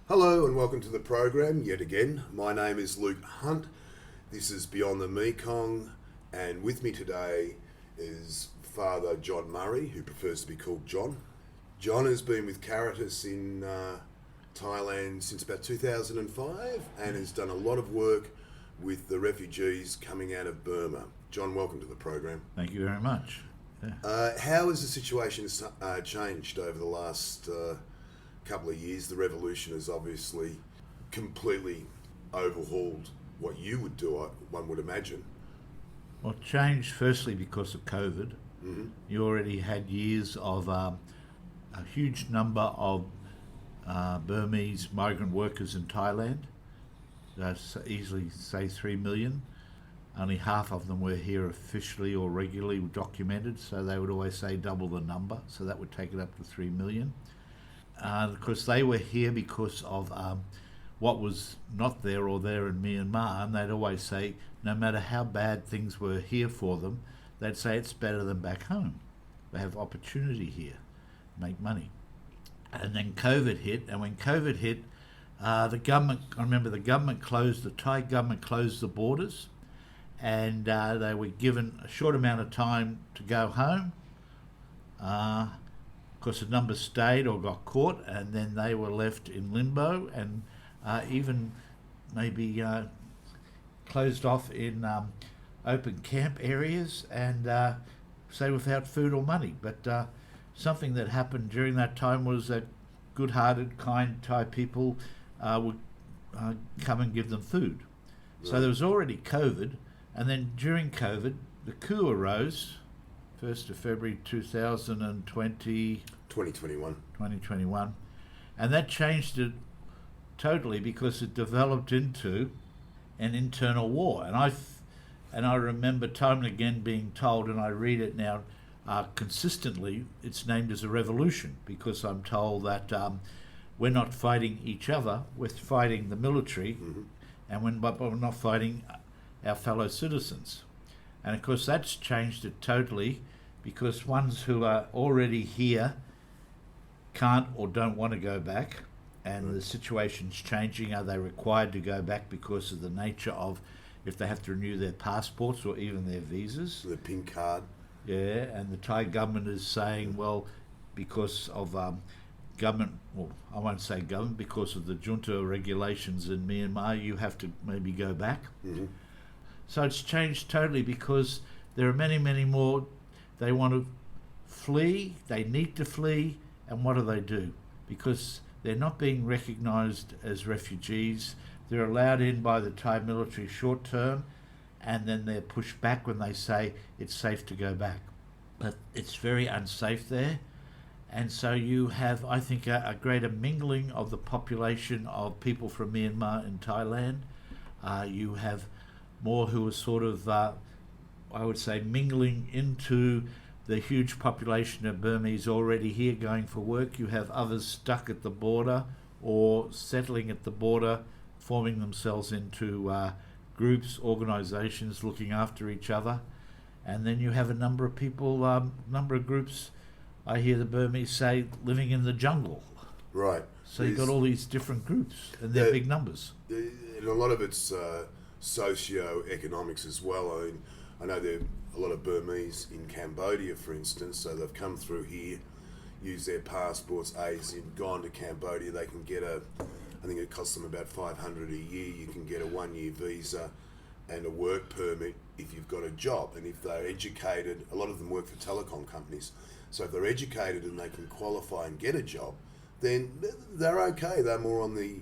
Hello and welcome to the program yet again. My name is Luke Hunt. This is Beyond the Mekong, and with me today is Father John Murray, who prefers to be called John. John has been with Caritas in Thailand since about 2005 and has done a lot of work with the refugees coming out of Burma. John, welcome to the program. Thank you very much. How has the situation changed over the last couple of years? The revolution has obviously completely overhauled what you would do, one would imagine. Well, it changed firstly because of COVID. Mm-hmm. You already had years of a huge number of Burmese migrant workers in Thailand. That's easily say 3 million. Only half of them were here officially or regularly documented, so they would always say double the number, so that would take it up to 3 million. Of course, they were here because of what was not there or there in Myanmar, and they'd always say, no matter how bad things were here for them, they'd say it's better than back home. They have opportunity here, make money. And then COVID hit, and when COVID hit, the government closed, the Thai government closed the borders, and they were given a short amount of time to go home. Of course, a number stayed or got caught, and then they were left in limbo and even maybe closed off in open camp areas and say without food or money. But something that happened during that time was that good-hearted, kind Thai people would come and give them food. Right. So there was already COVID, and then during COVID, the coup arose, 1st of February 2021, and that changed it totally because it developed into an internal war. And I remember time and again being told, and I read it now consistently, it's named as a revolution because I'm told that we're not fighting each other, we're fighting the military, mm-hmm. and we're not fighting our fellow citizens. And of course that's changed it totally because ones who are already here can't or don't want to go back, and the situation's changing. Are they required to go back because of the nature of if they have to renew their passports or even their visas? The pink card. Yeah, and the Thai government is saying, well, because of government, well, I won't say government, because of the junta regulations in Myanmar, you have to maybe go back. Mm-hmm. So it's changed totally because there are many, many more. They want to flee, they need to flee, and what do? Because they're not being recognised as refugees. They're allowed in by the Thai military short term, and then they're pushed back when they say it's safe to go back. But it's very unsafe there. And so you have, I think, a greater mingling of the population of people from Myanmar and Thailand. You have more who are sort of, I would say, mingling into the huge population of Burmese already here going for work. You have others stuck at the border or settling at the border, forming themselves into groups, organisations looking after each other. And then you have a number of people, number of groups, I hear the Burmese say, living in the jungle. Right. So you've got all these different groups, and they're big numbers. And a lot of it's socio-economics as well. I know there are a lot of Burmese in Cambodia, for instance, so they've come through here, used their passports, gone to Cambodia. They can get I think it costs them about $500 a year. You can get a 1-year visa and a work permit if you've got a job. And if they're educated, a lot of them work for telecom companies. So if they're educated and they can qualify and get a job, then they're okay. They're more on the,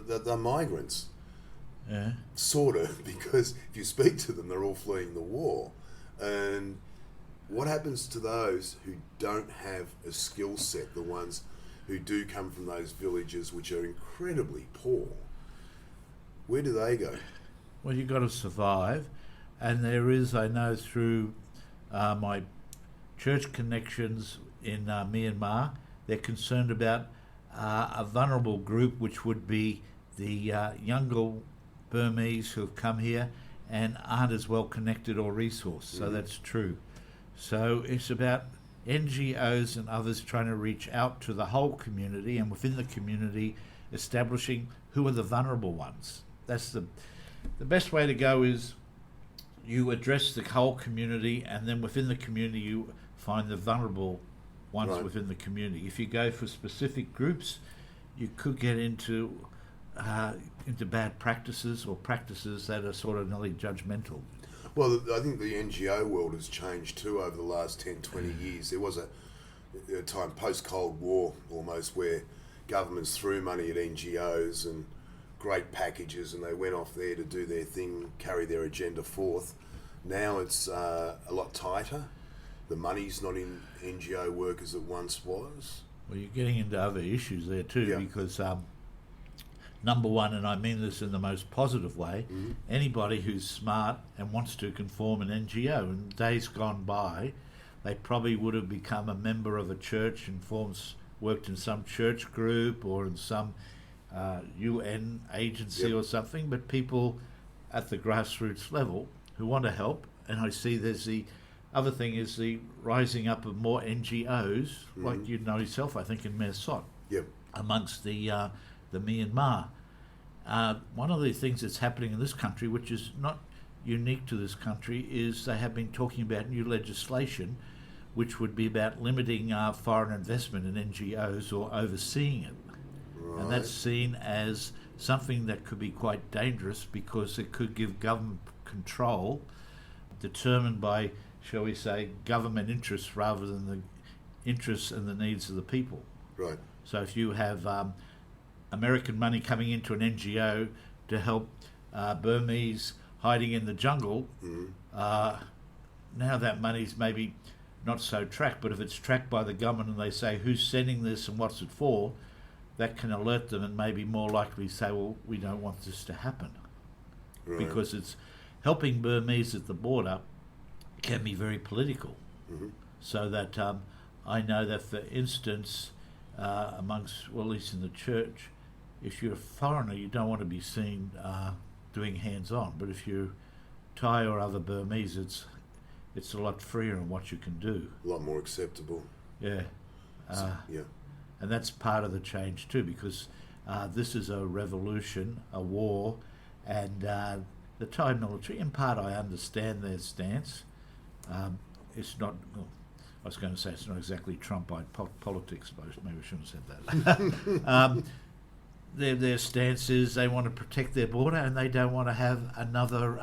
they're migrants. Yeah. Sort of, because if you speak to them, they're all fleeing the war. And what happens to those who don't have a skill set, the ones who do come from those villages which are incredibly poor? Where do they go? Well, you've got to survive. And there is, I know through my church connections in Myanmar, they're concerned about a vulnerable group, which would be the younger Burmese who have come here and aren't as well connected or resourced. So that's true. So it's about NGOs and others trying to reach out to the whole community, and within the community establishing who are the vulnerable ones. That's the best way to go. Is you address the whole community, and then within the community you find the vulnerable ones Right. within the community. If you go for specific groups, you could get into bad practices, or practices that are sort of nearly judgmental. Well, I think the NGO world has changed too over the last 10, 20 years. There was a time post-Cold War almost where governments threw money at NGOs and great packages, and they went off there to do their thing, carry their agenda forth. Now it's a lot tighter. The money's not in NGO work as it once was. Well, you're getting into other issues there too, Yeah. because number one, and I mean this in the most positive way, anybody who's smart and wants to can form an NGO. In days gone by, they probably would have become a member of a church and worked in some church group or in some UN agency Yep. or something, but people at the grassroots level who want to help. And I see there's the other thing is the rising up of more NGOs, like you know yourself, I think, in Mersot, Yep. amongst the Myanmar. One of the things that's happening in this country, which is not unique to this country, is they have been talking about new legislation which would be about limiting foreign investment in NGOs or overseeing it. Right. And that's seen as something that could be quite dangerous, because it could give government control determined by, shall we say, government interests rather than the interests and the needs of the people. Right. So if you have American money coming into an NGO to help Burmese hiding in the jungle, now that money's maybe not so tracked, but if it's tracked by the government and they say who's sending this and what's it for, that can alert them and maybe more likely say, well, we don't want this to happen. Right. Because it's helping Burmese at the border can be very political. So that I know that, for instance, amongst, well, at least in the church, if you're a foreigner, you don't want to be seen doing hands-on. But if you're Thai or other Burmese, it's a lot freer in what you can do. A lot more acceptable. Yeah. Yeah. And that's part of the change too, because this is a revolution, a war, and the Thai military, in part I understand their stance. It's not, well, I was going to say it's not exactly Trumpite politics, but maybe I shouldn't have said that. Their stance is they want to protect their border, and they don't want to have another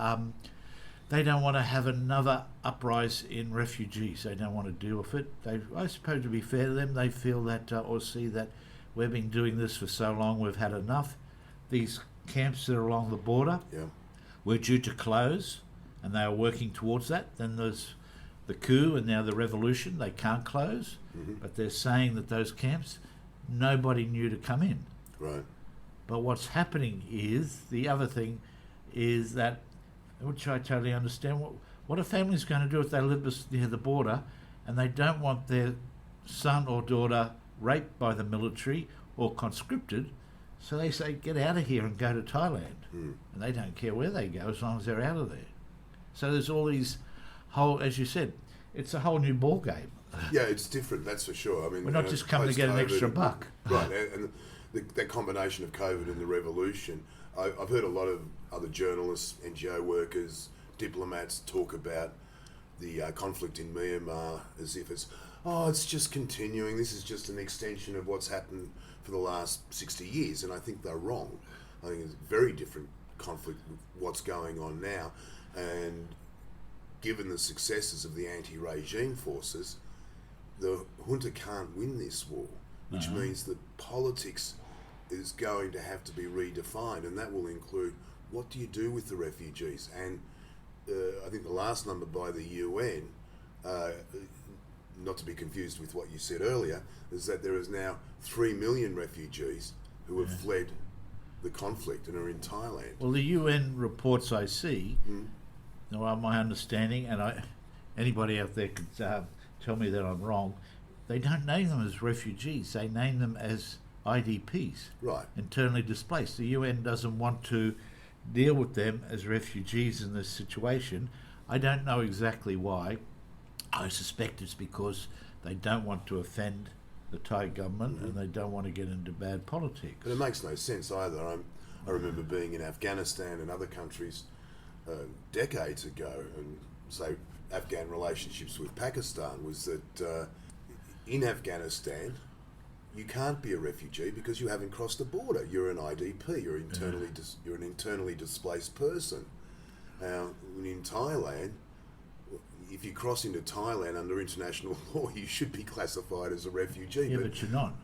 uprising in refugees. They don't want to deal with it. I suppose, to be fair to them, they feel that or see that we've been doing this for so long, we've had enough. These camps that are along the border Yeah. were due to close, and they are working towards that. Then there's the coup and now the revolution. They can't close, but they're saying that those camps, nobody knew to come in. Right. But what's happening is, the other thing is that, which I totally understand, what a family's going to do if they live near the border and they don't want their son or daughter raped by the military or conscripted, so they say, get out of here and go to Thailand. And they don't care where they go as long as they're out of there. So there's all these as you said, it's a whole new ball game. Yeah, it's different, that's for sure. I mean, We're not just coming to get an extra buck. Right, and that combination of COVID and the revolution, I've heard a lot of other journalists, NGO workers, diplomats talk about the conflict in Myanmar as if it's just continuing. This is just an extension of what's happened for the last 60 years, and I think they're wrong. I think it's a very different conflict with what's going on now, and given the successes of the anti-regime forces, the junta can't win this war, which means that politics is going to have to be redefined, and that will include what do you do with the refugees. And I think the last number by the UN, not to be confused with what you said earlier, is that there is now 3 million refugees who have fled the conflict and are in Thailand. Well, the UN reports I see, my understanding, and anybody out there could tell me that I'm wrong, they don't name them as refugees, they name them as IDPs, Right. internally displaced. The UN doesn't want to deal with them as refugees in this situation. I don't know exactly why. I suspect it's because they don't want to offend the Thai government, and they don't want to get into bad politics. But it makes no sense either. I remember being in Afghanistan and other countries decades ago, and say Afghan relationships with Pakistan was that in Afghanistan you can't be a refugee because you haven't crossed the border. You're an IDP. You're you're an internally displaced person. In Thailand, if you cross into Thailand under international law, you should be classified as a refugee. Yeah, but you're not.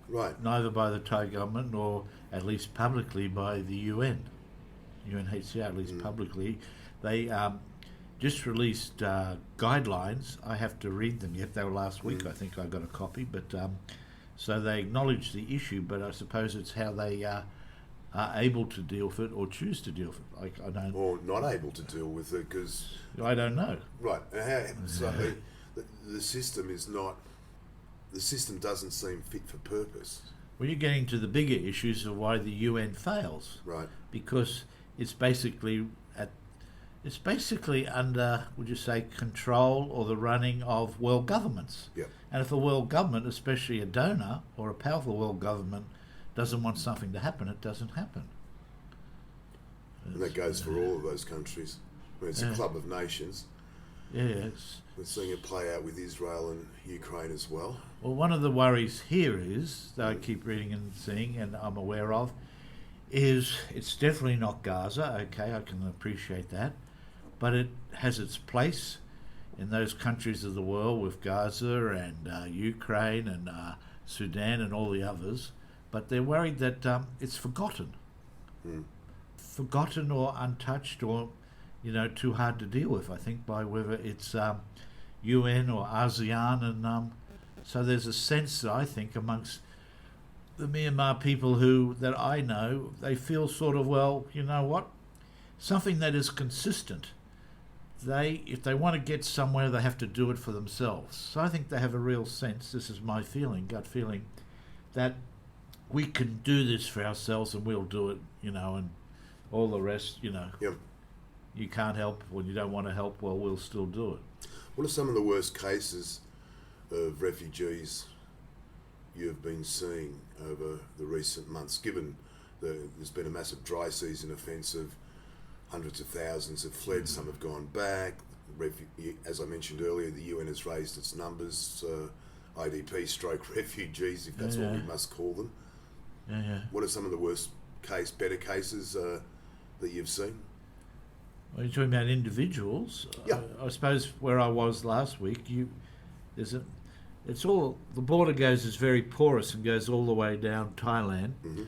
Right. Neither by the Thai government, nor at least publicly by the UN, UNHCR, at least publicly. They just released guidelines. I have to read them yet. They were last week. I think I got a copy. But so they acknowledge the issue, but I suppose it's how they are able to deal with it or choose to deal with it. I don't. Or not able to deal with it because I don't know. Right. So the system is not. The system doesn't seem fit for purpose. Well, you're getting to the bigger issues of why the UN fails. Right. Because it's basically under, would you say, control or the running of world governments. Yep. And if a world government, especially a donor or a powerful world government, doesn't want something to happen, it doesn't happen. And that goes for all of those countries. I mean, it's a club of nations. Yeah, we're seeing it play out with Israel and Ukraine as well. Well, one of the worries here is, that I keep reading and seeing and I'm aware of, is it's definitely not Gaza. Okay, I can appreciate that. But it has its place in those countries of the world with Gaza and Ukraine and Sudan and all the others. But they're worried that it's forgotten. Forgotten or untouched or, too hard to deal with, I think, by whether it's UN or ASEAN. And so there's a sense, I think, amongst the Myanmar people that I know, they feel sort of, well, you know what? Something that is consistent. If they want to get somewhere, they have to do it for themselves. So I think they have a real sense, this is my feeling, gut feeling, that we can do this for ourselves and we'll do it, and all the rest, Yep. You can't help when you don't want to help, well, we'll still do it. What are some of the worst cases of refugees you've been seeing over the recent months, given there's been a massive dry season offensive, hundreds of thousands have fled, some have gone back. As I mentioned earlier, the UN has raised its numbers, IDP stroke refugees, if that's what we must call them. Yeah. What are some of the better cases that you've seen? Well, you're talking about individuals. Yeah. I suppose where I was last week, the border is very porous and goes all the way down Thailand. Mm-hmm.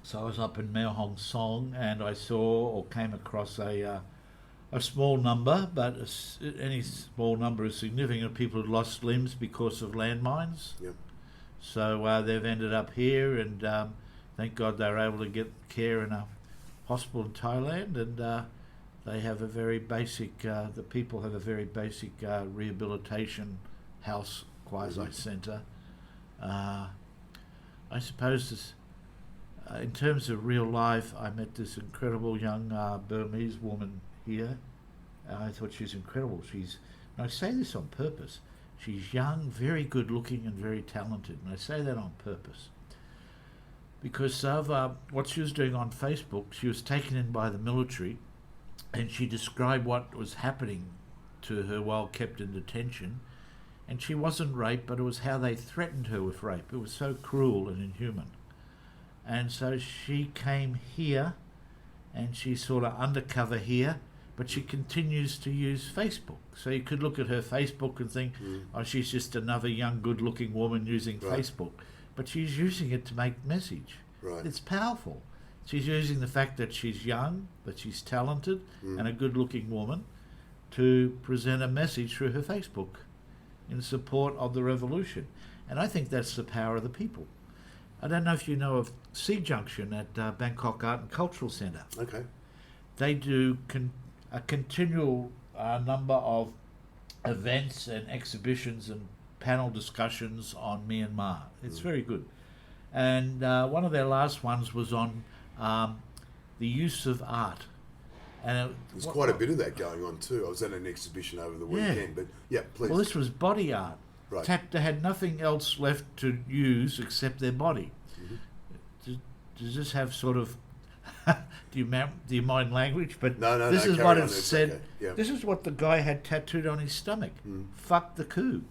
So I was up in Mae Hong Son and I saw or came across a small number, but any small number is significant, of people who lost limbs because of landmines. Yep. So they've ended up here, and thank God they were able to get care in a hospital in Thailand, and they have a very basic, the people have a very basic rehabilitation house, quasi-centre. I suppose this, in terms of real life, I met this incredible young Burmese woman here. I thought she was incredible. And I say this on purpose, she's young, very good looking and very talented, and I say that on purpose. Because of what she was doing on Facebook, she was taken in by the military, and she described what was happening to her while kept in detention. And she wasn't raped, but it was how they threatened her with rape. It was so cruel and inhuman. And so she came here, and she's sort of undercover here, but she continues to use Facebook. So you could look at her Facebook and think, oh, she's just another young, good-looking woman using Facebook. But she's using it to make message. Right. It's powerful. She's using the fact that she's young, that she's talented, and a good-looking woman to present a message through her Facebook in support of the revolution. And I think that's the power of the people. I don't know if you know of Sea Junction at Bangkok Art and Cultural Centre. Okay. They do a continual number of events and exhibitions and panel discussions on Myanmar. It's very good. And one of their last ones was on the use of art. And there's quite a bit of that going on too. I was at an exhibition over the weekend, but yeah, please. Well, this was body art. Right. They had nothing else left to use except their body. Does this have sort of... do you mind language? But No, this is carry what on, it it's said. okay. Yeah. This is what the guy had tattooed on his stomach. Fuck the coup.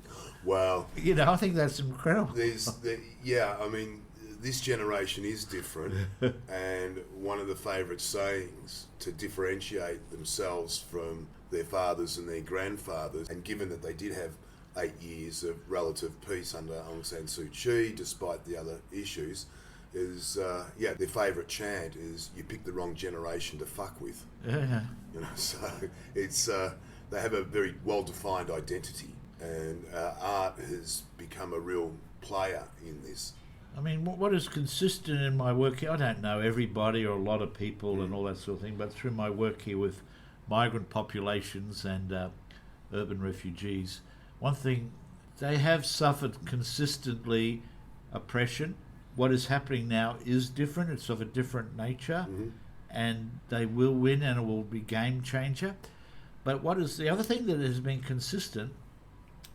Well, I think that's incredible. I mean, this generation is different, and one of the favourite sayings to differentiate themselves from their fathers and their grandfathers, and given that they did have 8 years of relative peace under Aung San Suu Kyi, despite the other issues, is their favourite chant is "You picked the wrong generation to fuck with." Yeah. So it's they have a very well-defined identity, and art has become a real player in this. I mean, what is consistent in my work here, I don't know everybody or a lot of people and all that sort of thing, but through my work here with migrant populations and urban refugees, one thing, they have suffered consistently oppression. What is happening now is different. It's of a different nature, and they will win, and it will be game changer. But what is the other thing that has been consistent?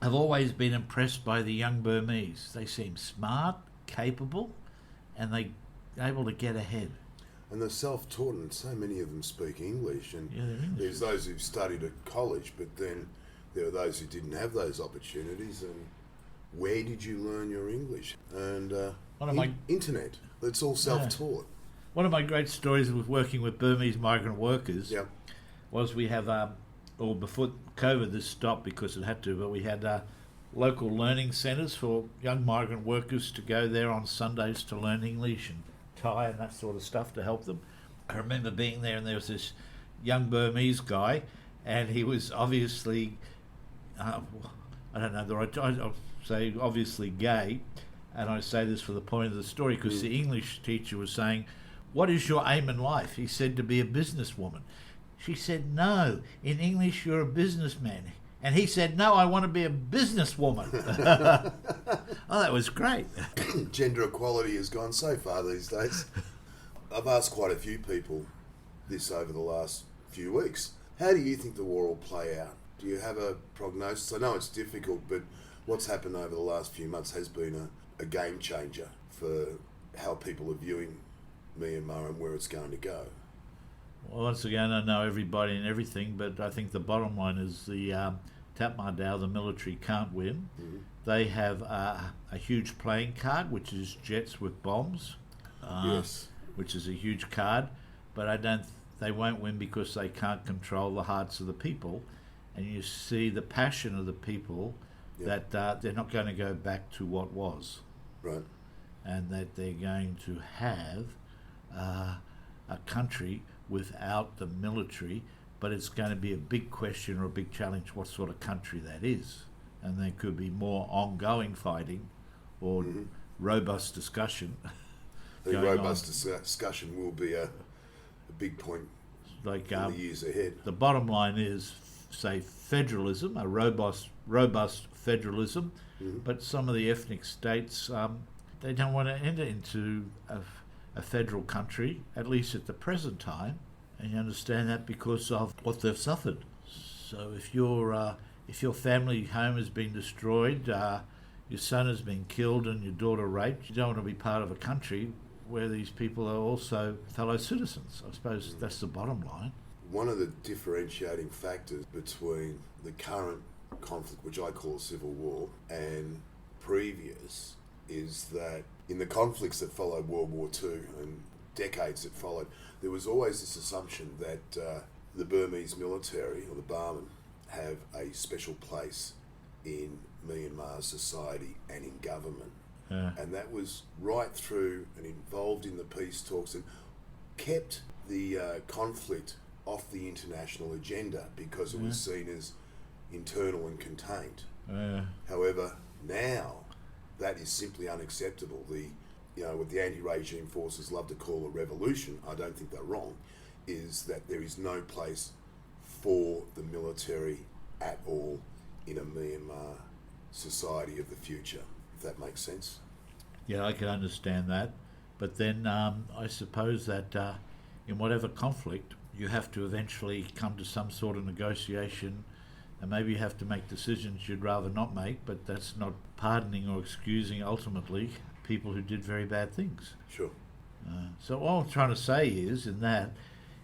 I've always been impressed by the young Burmese. They seem smart, capable, and they're able to get ahead. And they're self-taught, and so many of them speak English. And there's those who've studied at college, but then there are those who didn't have those opportunities. And where did you learn your English? And internet. It's all self-taught. One of my great stories with working with Burmese migrant workers was we have, before COVID this stopped because it had to, but we had local learning centres for young migrant workers to go there on Sundays to learn English and Thai and that sort of stuff to help them. I remember being there, and there was this young Burmese guy, and he was obviously, I don't know, I'll say obviously gay, and I say this for the point of the story because the English teacher was saying, "What is your aim in life?" He said, "To be a businesswoman." She said, "No, in English you're a businessman." And he said, "No, I want to be a businesswoman." Oh, that was great. Gender equality has gone so far these days. I've asked quite a few people this over the last few weeks. How do you think the war will play out? Do you have a prognosis? I know it's difficult, but what's happened over the last few months has been a game changer for how people are viewing Myanmar and where it's going to go. Well, once again, I know everybody and everything, but I think the bottom line is the Tatmadaw, the military, can't win. They have a huge playing card, which is jets with bombs, which is a huge card, but they won't win because they can't control the hearts of the people. And you see the passion of the people that they're not going to go back to what was. Right. And that they're going to have a country without the military, but it's going to be a big question or a big challenge what sort of country that is. And there could be more ongoing fighting or robust discussion. The robust discussion will be a big point in the years ahead. The bottom line is, say, federalism, a robust federalism, but some of the ethnic states, they don't want to enter into a federal country, at least at the present time, and you understand that because of what they've suffered. So if your family home has been destroyed, your son has been killed and your daughter raped, you don't want to be part of a country where these people are also fellow citizens. I suppose that's the bottom line. One of the differentiating factors between the current conflict, which I call civil war, and previous, is that in the conflicts that followed World War II and decades that followed, there was always this assumption that the Burmese military, or the Barmen, have a special place in Myanmar society and in government. And that was right through and involved in the peace talks and kept the conflict off the international agenda because it was seen as internal and contained. However, now that is simply unacceptable. What the anti-regime forces love to call a revolution, I don't think they're wrong, is that there is no place for the military at all in a Myanmar society of the future, if that makes sense. Yeah, I can understand that. But then I suppose that in whatever conflict, you have to eventually come to some sort of negotiation And maybe you have to make decisions you'd rather not make, but that's not pardoning or excusing, ultimately, people who did very bad things. Sure. So all I'm trying to say is, in that,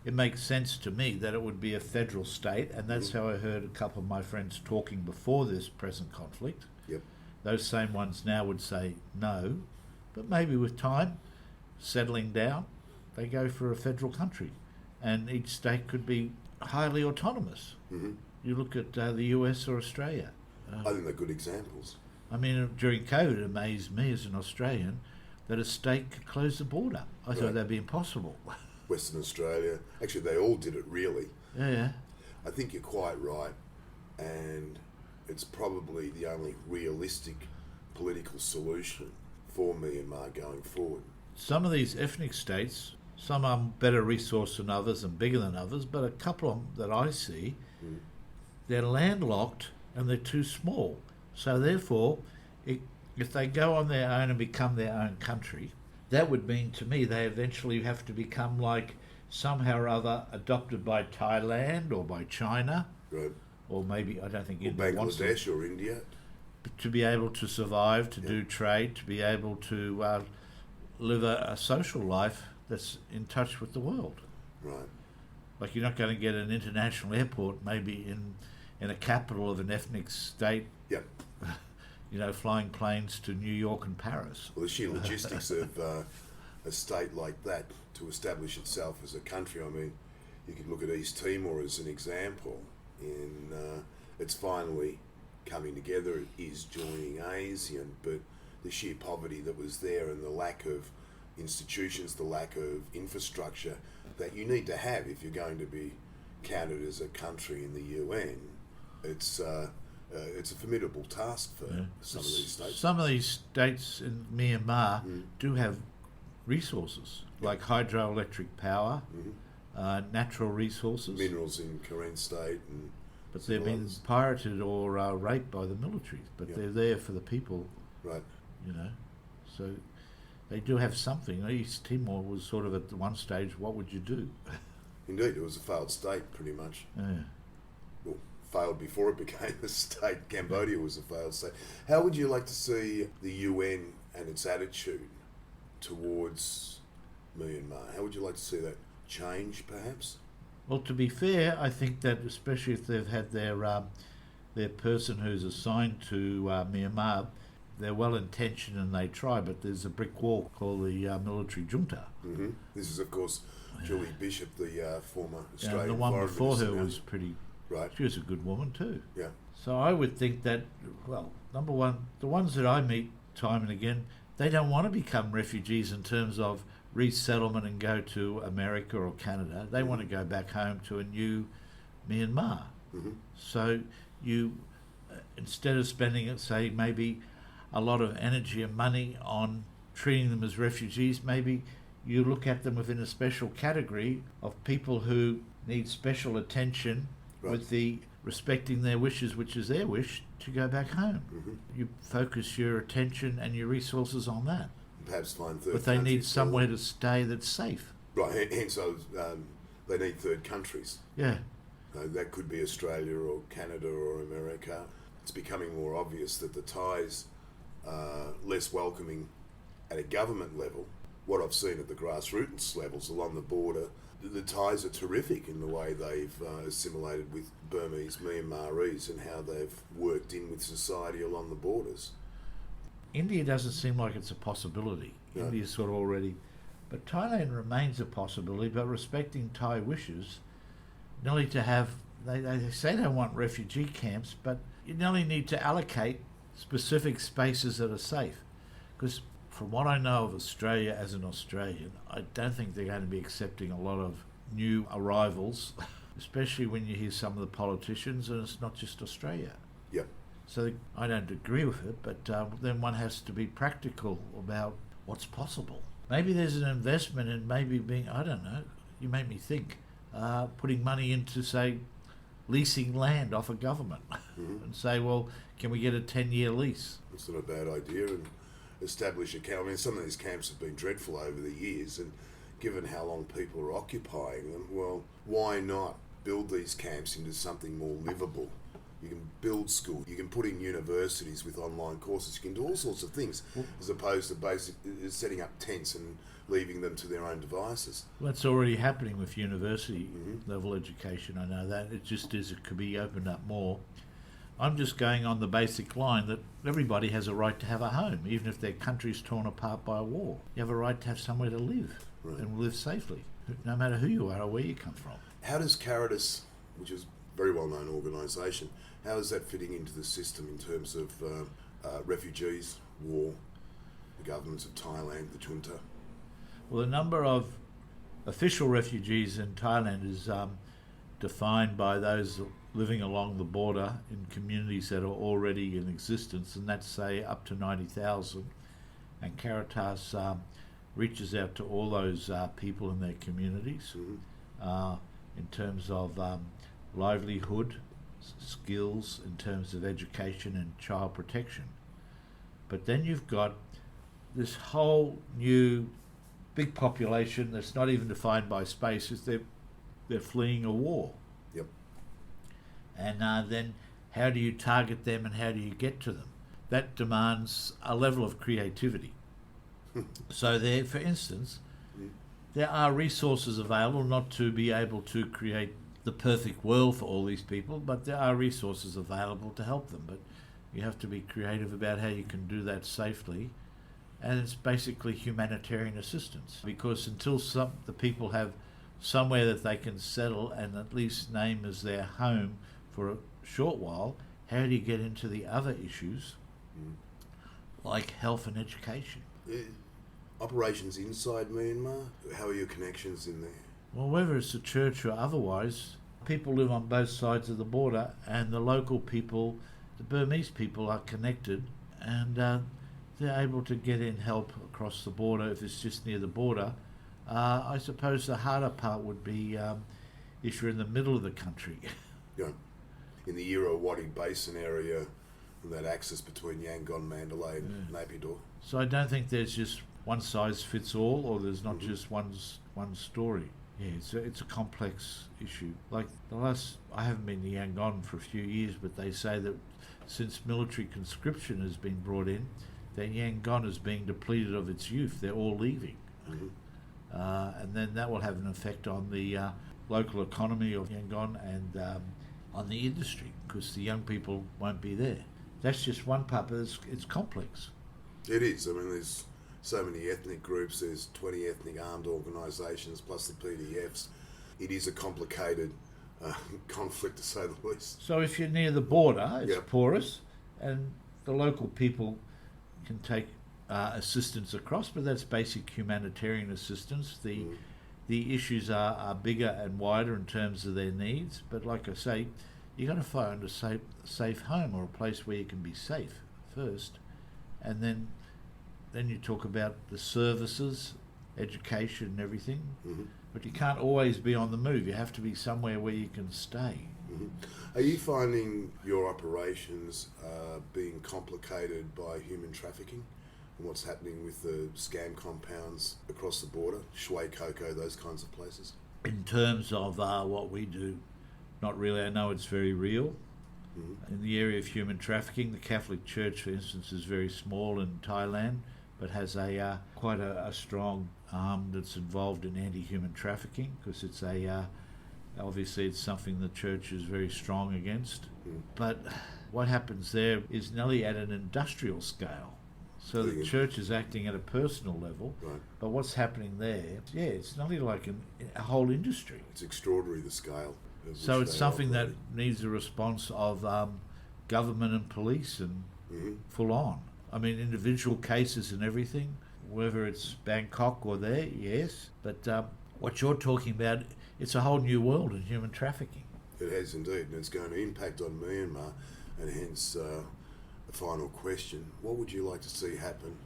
it makes sense to me that it would be a federal state, and that's how I heard a couple of my friends talking before this present conflict. Yep. Those same ones now would say no, but maybe with time, settling down, they go for a federal country, and each state could be highly autonomous. Mm-hmm. You look at the US or Australia. I think they're good examples. I mean, during COVID, it amazed me as an Australian that a state could close the border. I thought that'd be impossible. Western Australia, actually they all did it really. Yeah. I think you're quite right, and it's probably the only realistic political solution for Myanmar going forward. Some of these ethnic states, some are better resourced than others and bigger than others, but a couple of them that I see, they're landlocked and they're too small. So therefore, if they go on their own and become their own country, that would mean to me they eventually have to become like somehow or other adopted by Thailand or by China, Right. or maybe, I don't think Or India wants them, Bangladesh or India. to be able to survive, to do trade, to be able to live a social life that's in touch with the world. Right. Like, you're not going to get an international airport maybe in a capital of an ethnic state, Yep. flying planes to New York and Paris. Well, the sheer logistics of a state like that to establish itself as a country, I mean, you could look at East Timor as an example. It's finally coming together. It is joining ASEAN, but the sheer poverty that was there and the lack of institutions, the lack of infrastructure that you need to have if you're going to be counted as a country in the UN, it's a formidable task for some of these states. Some of these states in Myanmar do have resources, like hydroelectric power, natural resources. Minerals in Karen State. But they've been pirated or raped by the military. But they're there for the people, right? So they do have something. East Timor was sort of at one stage, what would you do? Indeed, it was a failed state, pretty much. Yeah. Well, failed before it became a state. Cambodia was a failed state. How would you like to see the UN and its attitude towards Myanmar? How would you like to see that change, perhaps? Well, to be fair, I think that especially if they've had their person who's assigned to Myanmar, they're well-intentioned and they try, but there's a brick wall called the military junta. Mm-hmm. This is, of course, Julie Bishop, the former Australian the one foreign before minister her now. was pretty... Right. She was a good woman too. Yeah. So I would think that, well, number one, the ones that I meet time and again, they don't want to become refugees in terms of resettlement and go to America or Canada. They want to go back home to a new Myanmar. Mm-hmm. So you, instead of spending, say, maybe a lot of energy and money on treating them as refugees, maybe you look at them within a special category of people who need special attention, with the respecting their wishes, which is their wish, to go back home. Mm-hmm. You focus your attention and your resources on that. Perhaps find third But they need countries somewhere to stay that's safe. Right, hence they need third countries. Yeah. That could be Australia or Canada or America. It's becoming more obvious that the Thais are less welcoming at a government level. What I've seen at the grassroots levels along the border, the Thais are terrific in the way they've assimilated with Burmese Myanmarese and how they've worked in with society along the borders. India doesn't seem like it's a possibility. No. India's sort of already... But Thailand remains a possibility, but respecting Thai wishes, you only to have... They say they want refugee camps, but you only need to allocate specific spaces that are safe. Because from what I know of Australia as an Australian, I don't think they're going to be accepting a lot of new arrivals, especially when you hear some of the politicians, and it's not just Australia. Yep. So I don't agree with it, but then one has to be practical about what's possible. Maybe there's an investment in maybe being, I don't know, you make me think, putting money into, say, leasing land off a government and say, well, can we get a 10-year lease? It's not a bad idea, and establish a camp. I mean, some of these camps have been dreadful over the years, and given how long people are occupying them, well, why not build these camps into something more livable You can build school. You can put in universities with online courses. You can do all sorts of things, as opposed to setting up tents and leaving them to their own devices. Well, that's already happening with university level education. I know that. It just is. It could be opened up more. I'm just going on the basic line that everybody has a right to have a home, even if their country's torn apart by a war. You have a right to have somewhere to live and live safely, no matter who you are or where you come from. How does Caritas, which is a very well-known organisation, how is that fitting into the system in terms of refugees, war, the governments of Thailand, the junta? Well, the number of official refugees in Thailand is defined by those living along the border in communities that are already in existence, and that's, say, up to 90,000. And Caritas reaches out to all those people in their communities in terms of livelihood, skills, in terms of education and child protection. But then you've got this whole new big population that's not even defined by space, is they're fleeing a war. Yep. And then how do you target them and how do you get to them? That demands a level of creativity. So there, for instance, there are resources available, not to be able to create the perfect world for all these people, but there are resources available to help them. But you have to be creative about how you can do that safely. And it's basically humanitarian assistance, because until the people have somewhere that they can settle and at least name as their home for a short while, how do you get into the other issues like health and education? Operations inside Myanmar, how are your connections in there? Well, whether it's a church or otherwise, people live on both sides of the border, and the local people, the Burmese people, are connected, and they're able to get in help across the border if it's just near the border. I suppose the harder part would be if you're in the middle of the country. Yeah. In the Irrawaddy Basin area, that axis between Yangon, Mandalay and Naypyidaw. So I don't think there's just one size fits all, or there's not just one story. Yeah, it's a complex issue. Like I haven't been to Yangon for a few years, but they say that since military conscription has been brought in, that Yangon is being depleted of its youth. They're all leaving. And then that will have an effect on the local economy of Yangon and on the industry, because the young people won't be there. That's just one part, but it's complex. It is. I mean, there's so many ethnic groups. There's 20 ethnic armed organisations plus the PDFs. It is a complicated conflict, to say the least. So if you're near the border, it's porous, and the local people can take assistance across, but that's basic humanitarian assistance. The issues are bigger and wider in terms of their needs, but like I say, you got to find a safe home, or a place where you can be safe first, and then you talk about the services, education and everything. But you can't always be on the move. You have to be somewhere where you can stay. Are you finding your operations being complicated by human trafficking and what's happening with the scam compounds across the border, Shui Coco, those kinds of places? In terms of what we do, not really. I know it's very real. In the area of human trafficking, the Catholic Church, for instance, is very small in Thailand, but has quite a strong arm that's involved in anti-human trafficking, because it's obviously it's something the church is very strong against. But what happens there is nearly at an industrial scale. So the church is acting at a personal level, but what's happening there, it's nearly like a whole industry. It's extraordinary, the scale. So it's something that needs a response of government and police and full on. I mean, individual cases and everything, whether it's Bangkok or there, yes. But what you're talking about, it's a whole new world in human trafficking. It has indeed, and it's going to impact on Myanmar, and hence the final question, what would you like to see happen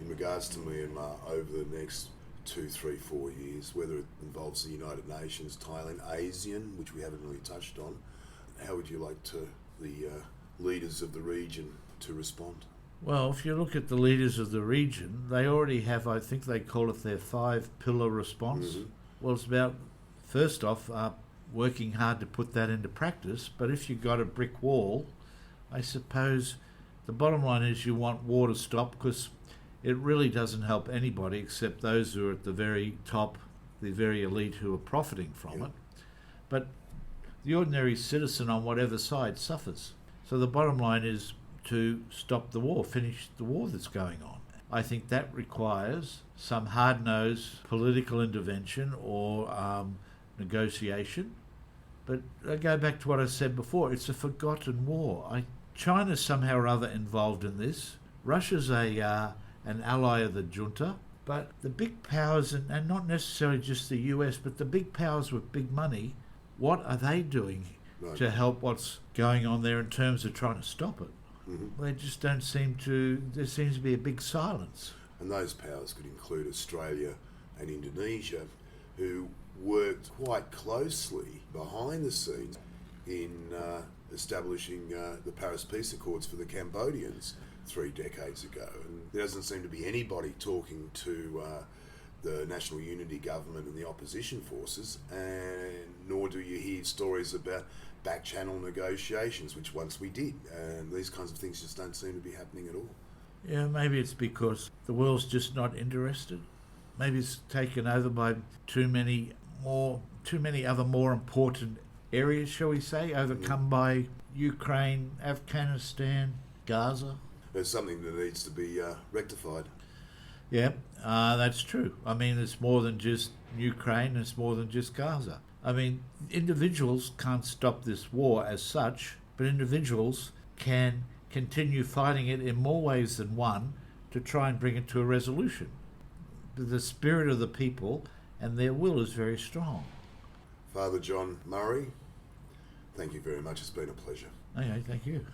in regards to Myanmar over the next 2, 3, 4 years, whether it involves the United Nations, Thailand, ASEAN, which we haven't really touched on? How would you like the leaders of the region to respond? Well, if you look at the leaders of the region, they already have, I think they call it their 5-pillar response. Well, it's about, first off, working hard to put that into practice. But if you've got a brick wall, I suppose the bottom line is you want war to stop, because it really doesn't help anybody except those who are at the very top, the very elite who are profiting from it. But the ordinary citizen on whatever side suffers. So the bottom line is to stop the war, finish the war that's going on. I think that requires some hard-nosed political intervention or negotiation. But I go back to what I said before, it's a forgotten war. China's somehow or other involved in this. Russia's an ally of the junta, but the big powers, and not necessarily just the US, but the big powers with big money, what are they doing to help what's going on there in terms of trying to stop it? They just don't seem to, there seems to be a big silence. And those powers could include Australia and Indonesia, who worked quite closely behind the scenes in establishing the Paris Peace Accords for the Cambodians 3 decades ago. And there doesn't seem to be anybody talking to the National Unity Government and the opposition forces, and nor do you hear stories about back-channel negotiations, which once we did, and these kinds of things just don't seem to be happening at all. Yeah, maybe it's because the world's just not interested. Maybe it's taken over by too many other more important areas, shall we say, overcome by Ukraine, Afghanistan, Gaza. There's something that needs to be rectified. Yeah, that's true. I mean, it's more than just Ukraine, it's more than just Gaza. I mean, individuals can't stop this war as such, but individuals can continue fighting it in more ways than one to try and bring it to a resolution. The spirit of the people and their will is very strong. Father John Murray, thank you very much. It's been a pleasure. Okay, thank you.